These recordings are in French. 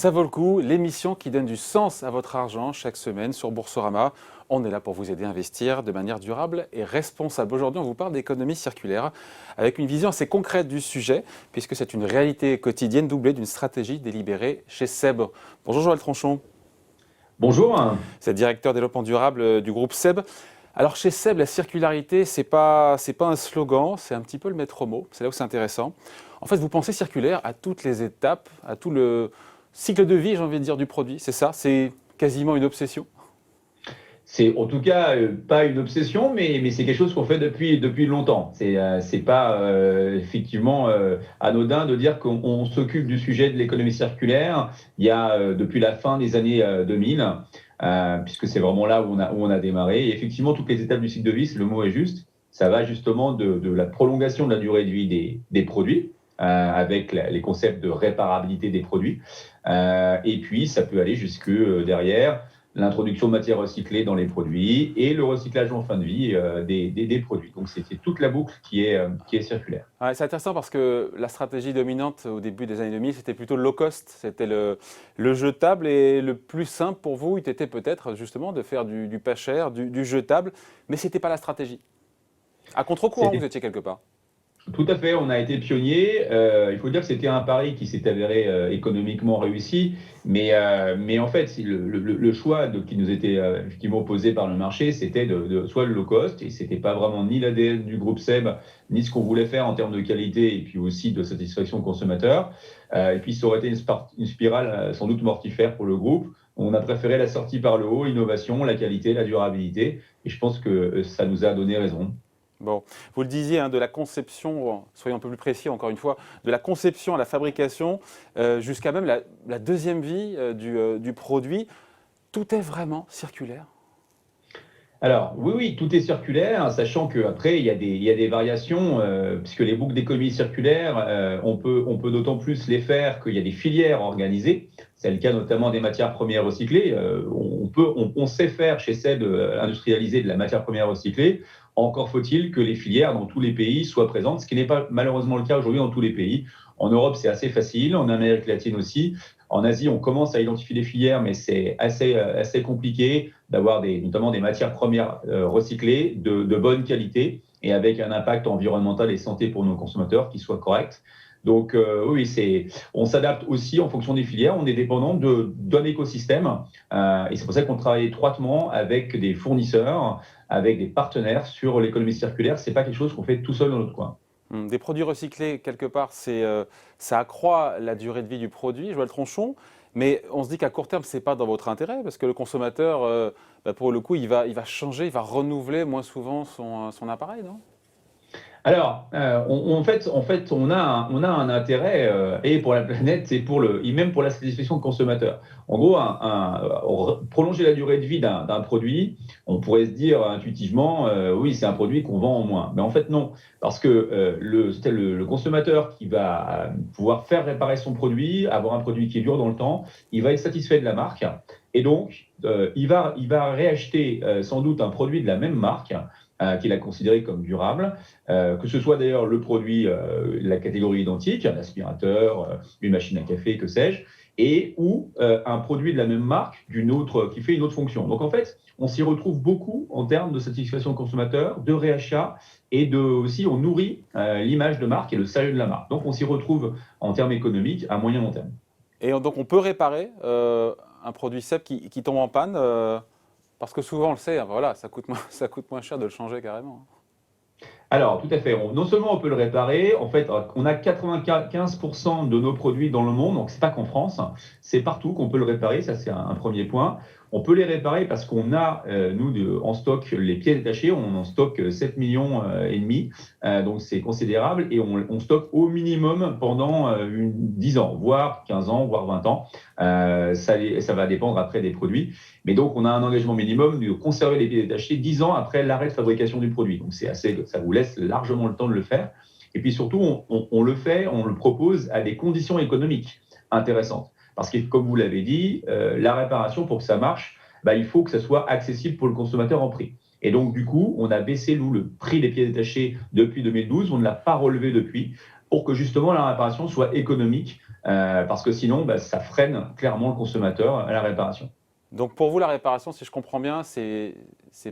Ça vaut le coup, l'émission qui donne du sens à votre argent chaque semaine sur Boursorama. On est là pour vous aider à investir de manière durable et responsable. Aujourd'hui, on vous parle d'économie circulaire avec une vision assez concrète du sujet puisque c'est une réalité quotidienne doublée d'une stratégie délibérée chez SEB. Bonjour Joël Tronchon. Bonjour. Vous êtes directeur développement durable du groupe SEB. Alors chez SEB, la circularité, c'est pas un slogan, c'est un petit peu le maître mot. C'est là où c'est intéressant. En fait, vous pensez circulaire à toutes les étapes, à tout le cycle de vie, j'ai envie de dire, du produit. C'est ça? C'est quasiment une obsession? C'est en tout cas pas une obsession, mais c'est quelque chose qu'on fait depuis longtemps. C'est pas effectivement anodin de dire qu'on s'occupe du sujet de l'économie circulaire. Il y a depuis la fin des années 2000, puisque c'est vraiment là où on a démarré. Et effectivement, toutes les étapes du cycle de vie, le mot est juste. Ça va justement de la prolongation de la durée de vie des produits, avec les concepts de réparabilité des produits. Et puis, ça peut aller jusque derrière l'introduction de matières recyclées dans les produits et le recyclage en fin de vie des produits. Donc, c'est toute la boucle qui est circulaire. Ouais, c'est intéressant parce que la stratégie dominante au début des années 2000, c'était plutôt le low cost, c'était le jetable. Et le plus simple pour vous, il était peut-être justement de faire du pas cher, du jetable, mais ce n'était pas la stratégie. À contre-courant, C'était vous étiez quelque part. Tout à fait, on a été pionnier. Il faut dire que c'était un pari qui s'est avéré économiquement réussi, mais en fait, le choix qui nous était effectivement posé par le marché, c'était soit le low cost, et c'était pas vraiment ni l'ADN du groupe SEB, ni ce qu'on voulait faire en termes de qualité, et puis aussi de satisfaction consommateur. Et puis ça aurait été une spirale sans doute mortifère pour le groupe. On a préféré la sortie par le haut, l'innovation, la qualité, la durabilité, et je pense que ça nous a donné raison. Bon, vous le disiez, hein, de la conception, soyons un peu plus précis encore une fois, de la conception à la fabrication, jusqu'à même la deuxième vie du produit, tout est vraiment circulaire. Alors, oui, tout est circulaire, sachant qu'après, il y a des variations, puisque les boucles d'économie circulaire, on peut d'autant plus les faire qu'il y a des filières organisées. C'est le cas notamment des matières premières recyclées. On sait faire chez CED industrialiser de la matière première recyclée. Encore faut-il que les filières dans tous les pays soient présentes, ce qui n'est pas malheureusement le cas aujourd'hui dans tous les pays. En Europe, c'est assez facile, en Amérique latine aussi. En Asie, on commence à identifier des filières, mais c'est assez compliqué d'avoir notamment des matières premières recyclées de bonne qualité et avec un impact environnemental et santé pour nos consommateurs qui soit correct. Donc oui, on s'adapte aussi en fonction des filières. On est dépendant d'un écosystème et c'est pour ça qu'on travaille étroitement avec des fournisseurs, avec des partenaires sur l'économie circulaire. C'est pas quelque chose qu'on fait tout seul dans notre coin. Des produits recyclés, quelque part, ça accroît la durée de vie du produit, Joël Tronchon, mais on se dit qu'à court terme, ce n'est pas dans votre intérêt, parce que le consommateur, pour le coup, il va changer, il va renouveler moins souvent son appareil, non? Alors, en fait, on a un intérêt et pour la planète et même pour la satisfaction de consommateur. En gros, prolonger la durée de vie d'un produit, on pourrait se dire intuitivement, oui, c'est un produit qu'on vend en moins. Mais en fait, non, parce que le consommateur qui va pouvoir faire réparer son produit, avoir un produit qui est dur dans le temps, il va être satisfait de la marque et donc il va réacheter sans doute un produit de la même marque qu'il a considéré comme durable, que ce soit d'ailleurs le produit, la catégorie identique, un aspirateur, une machine à café, que sais-je, et ou un produit de la même marque qui fait une autre fonction. Donc en fait, on s'y retrouve beaucoup en termes de satisfaction consommateur, de réachat et aussi on nourrit l'image de marque et le sérieux de la marque. Donc on s'y retrouve en termes économiques à moyen long terme. Et donc, on peut réparer un produit SEB qui tombe en panne, parce que souvent, on le sait, hein, voilà, ça coûte moins cher de le changer carrément. Alors, tout à fait. Non seulement on peut le réparer, en fait, on a 95% de nos produits dans le monde, donc c'est pas qu'en France, c'est partout qu'on peut le réparer, ça c'est un premier point. On peut les réparer parce qu'on a, nous, en stock les pièces détachées, on en stocke 7 millions et demi, donc c'est considérable, et on stocke au minimum pendant 10 ans, voire 15 ans, voire 20 ans. Ça va dépendre après des produits. Mais donc, on a un engagement minimum de conserver les pièces détachées 10 ans après l'arrêt de fabrication du produit. Donc, ça vous laisse largement le temps de le faire. Et puis surtout, on le fait, on le propose à des conditions économiques intéressantes. Parce que, comme vous l'avez dit, la réparation, pour que ça marche, il faut que ça soit accessible pour le consommateur en prix. Et donc, du coup, on a baissé, nous, le prix des pièces détachées depuis 2012. On ne l'a pas relevé depuis. pour que justement la réparation soit économique, parce que sinon, ça freine clairement le consommateur à la réparation. Donc pour vous, la réparation, si je comprends bien, c'est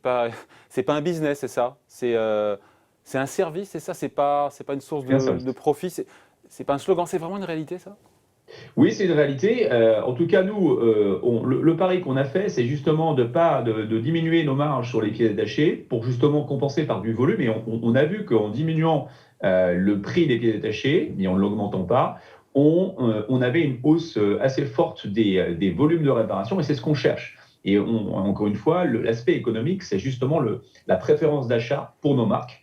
pas c'est pas un business, c'est ça? C'est un service, c'est ça? C'est pas une source C'est un de service. profit. C'est pas un slogan, c'est vraiment une réalité, ça? Oui, c'est une réalité. En tout cas, nous, le pari qu'on a fait, c'est justement de diminuer nos marges sur les pièces détachées pour justement compenser par du volume. Et on a vu qu'en diminuant le prix des pièces détachées, mais en ne l'augmentant pas, on avait une hausse assez forte des volumes de réparation et c'est ce qu'on cherche. Et encore une fois, l'aspect économique, c'est justement la préférence d'achat pour nos marques.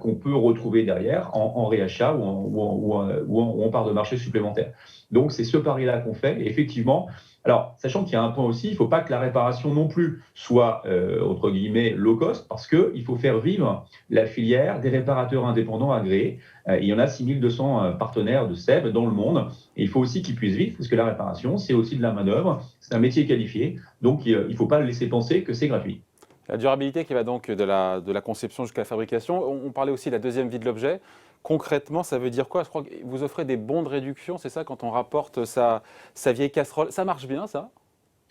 Qu'on peut retrouver derrière en réachat ou en part de marché supplémentaire. Donc, c'est ce pari-là qu'on fait. Et effectivement, alors, sachant qu'il y a un point aussi, il ne faut pas que la réparation non plus soit, entre guillemets, low cost, parce qu'il faut faire vivre la filière des réparateurs indépendants agréés. Il y en a 6200 partenaires de SEB dans le monde. Et il faut aussi qu'ils puissent vivre, parce que la réparation, c'est aussi de la main-d'œuvre, c'est un métier qualifié. Donc, il ne faut pas laisser penser que c'est gratuit. La durabilité qui va donc de la conception jusqu'à la fabrication. On parlait aussi de la deuxième vie de l'objet. Concrètement, ça veut dire quoi? Je crois que vous offrez des bons de réduction, c'est ça, quand on rapporte sa vieille casserole. Ça marche bien, ça?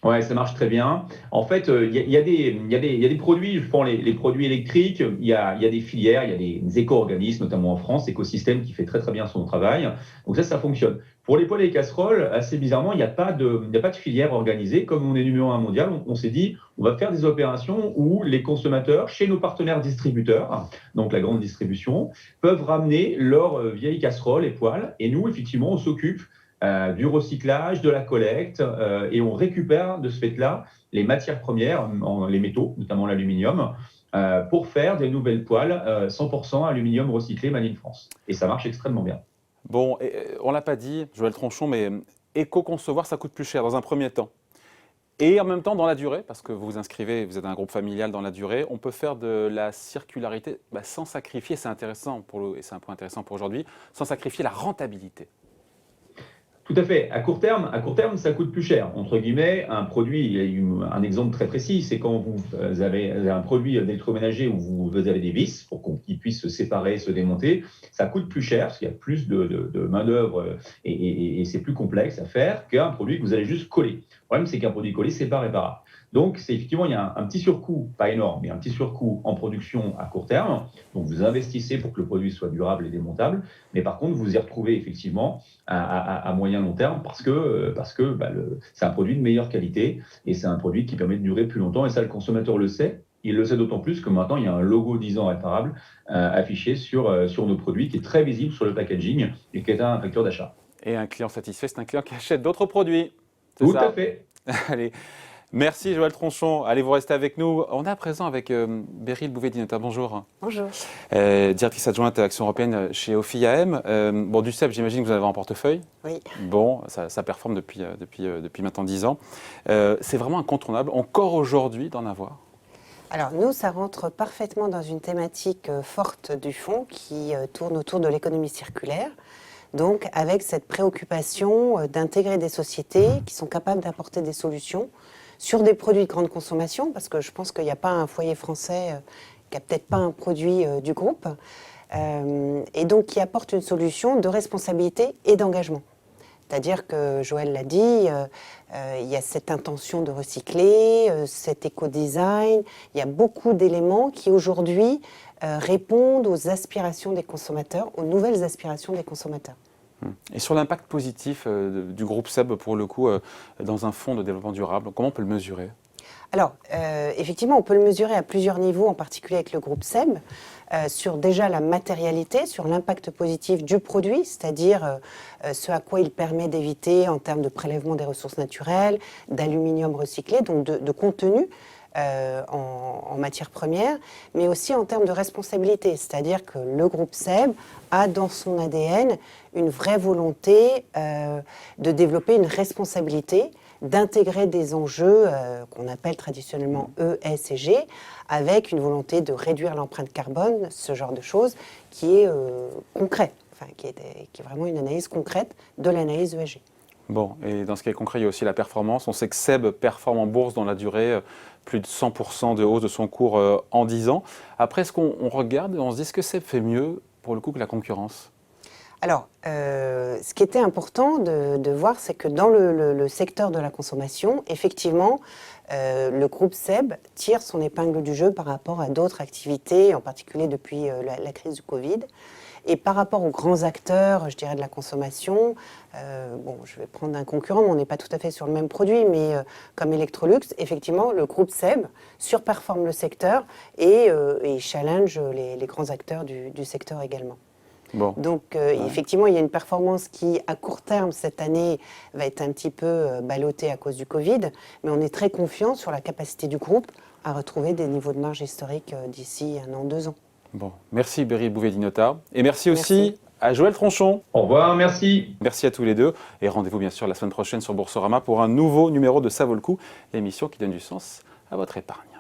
Ouais, ça marche très bien. En fait, il y a des produits, je prends les produits électriques, il y a des filières, il y a des éco-organismes, notamment en France, Écosystème qui fait très très bien son travail. Donc ça fonctionne. Pour les poêles et les casseroles, assez bizarrement, il n'y a pas de filière organisée. Comme on est numéro un mondial, on s'est dit, on va faire des opérations où les consommateurs, chez nos partenaires distributeurs, donc la grande distribution, peuvent ramener leurs vieilles casseroles et poêles. Et nous, effectivement, on s'occupe du recyclage, de la collecte, et on récupère de ce fait-là les matières premières, les métaux, notamment l'aluminium, pour faire des nouvelles poêles 100% aluminium recyclé Made in France. Et ça marche extrêmement bien. Bon, on ne l'a pas dit, Joël Tronchon, mais éco-concevoir, ça coûte plus cher dans un premier temps. Et en même temps, dans la durée, parce que vous vous inscrivez, vous êtes un groupe familial dans la durée, on peut faire de la circularité sans sacrifier, c'est intéressant et c'est un point intéressant pour aujourd'hui, sans sacrifier la rentabilité. Tout à fait. À court terme, ça coûte plus cher. Entre guillemets, un produit, il y a un exemple très précis, c'est quand vous avez un produit d'électroménager où vous avez des vis pour qu'il puisse se séparer, se démonter, ça coûte plus cher parce qu'il y a plus de main-d'œuvre et c'est plus complexe à faire qu'un produit que vous allez juste coller. Le problème, c'est qu'un produit collé, c'est pas réparable. Donc, effectivement, il y a un petit surcoût, pas énorme, mais un petit surcoût en production à court terme. Donc, vous investissez pour que le produit soit durable et démontable. Mais par contre, vous y retrouvez effectivement à moyen long terme parce que c'est un produit de meilleure qualité et c'est un produit qui permet de durer plus longtemps. Et ça, le consommateur le sait. Il le sait d'autant plus que maintenant, il y a un logo 10 ans réparable affiché sur nos produits qui est très visible sur le packaging et qui est un facteur d'achat. Et un client satisfait, c'est un client qui achète d'autres produits. C'est Tout à ça. fait. Allez. Merci Joël Tronchon. Allez, vous restez avec nous. On est à présent avec Beryl Bouvet-Dinota. Bonjour. Bonjour. Directrice adjointe à Action européenne chez Ophi AM. Bon, du CEP, j'imagine que vous en avez en portefeuille. Oui. Bon, ça performe depuis maintenant 10 ans. C'est vraiment incontournable, encore aujourd'hui, d'en avoir. Alors nous, ça rentre parfaitement dans une thématique forte du fonds qui tourne autour de l'économie circulaire. Donc avec cette préoccupation d'intégrer des sociétés qui sont capables d'apporter des solutions sur des produits de grande consommation, parce que je pense qu'il n'y a pas un foyer français qui n'a peut-être pas un produit du groupe, et donc qui apporte une solution de responsabilité et d'engagement. C'est-à-dire que Joël l'a dit, il y a cette intention de recycler, cet éco-design, il y a beaucoup d'éléments qui aujourd'hui répondent aux aspirations des consommateurs, aux nouvelles aspirations des consommateurs. Et sur l'impact positif du groupe SEB, pour le coup, dans un fonds de développement durable, comment on peut le mesurer ? Alors, effectivement, on peut le mesurer à plusieurs niveaux, en particulier avec le groupe SEB, sur déjà la matérialité, sur l'impact positif du produit, c'est-à-dire ce à quoi il permet d'éviter en termes de prélèvement des ressources naturelles, d'aluminium recyclé, donc de contenu en matière première, mais aussi en termes de responsabilité, c'est-à-dire que le groupe SEB a dans son ADN une vraie volonté de développer une responsabilité, d'intégrer des enjeux qu'on appelle traditionnellement E, S et G, avec une volonté de réduire l'empreinte carbone, ce genre de choses, qui est concret, enfin, qui est vraiment une analyse concrète de l'analyse ESG. Bon, et dans ce qui est concret, il y a aussi la performance. On sait que SEB performe en bourse dans la durée, plus de 100% de hausse de son cours en 10 ans. Après, est-ce qu'on regarde et on se dit, est-ce que SEB fait mieux, pour le coup, que la concurrence ? Alors, ce qui était important de voir, c'est que dans le secteur de la consommation, effectivement, le groupe SEB tire son épingle du jeu par rapport à d'autres activités, en particulier depuis la crise du Covid. Et par rapport aux grands acteurs, je dirais, de la consommation, bon, je vais prendre un concurrent, mais on n'est pas tout à fait sur le même produit, mais comme Electrolux, effectivement, le groupe SEB surperforme le secteur et challenge les grands acteurs du secteur également. Bon. Donc, effectivement, il y a une performance qui, à court terme, cette année, va être un petit peu ballottée à cause du Covid, mais on est très confiant sur la capacité du groupe à retrouver des niveaux de marge historiques d'ici 1 an, 2 ans. Bon, merci Berry Bouvet-Dinota. Et merci aussi à Joël Tronchon. Au revoir, merci. Merci à tous les deux. Et rendez-vous bien sûr la semaine prochaine sur Boursorama pour un nouveau numéro de Ça vaut le coup, l'émission qui donne du sens à votre épargne.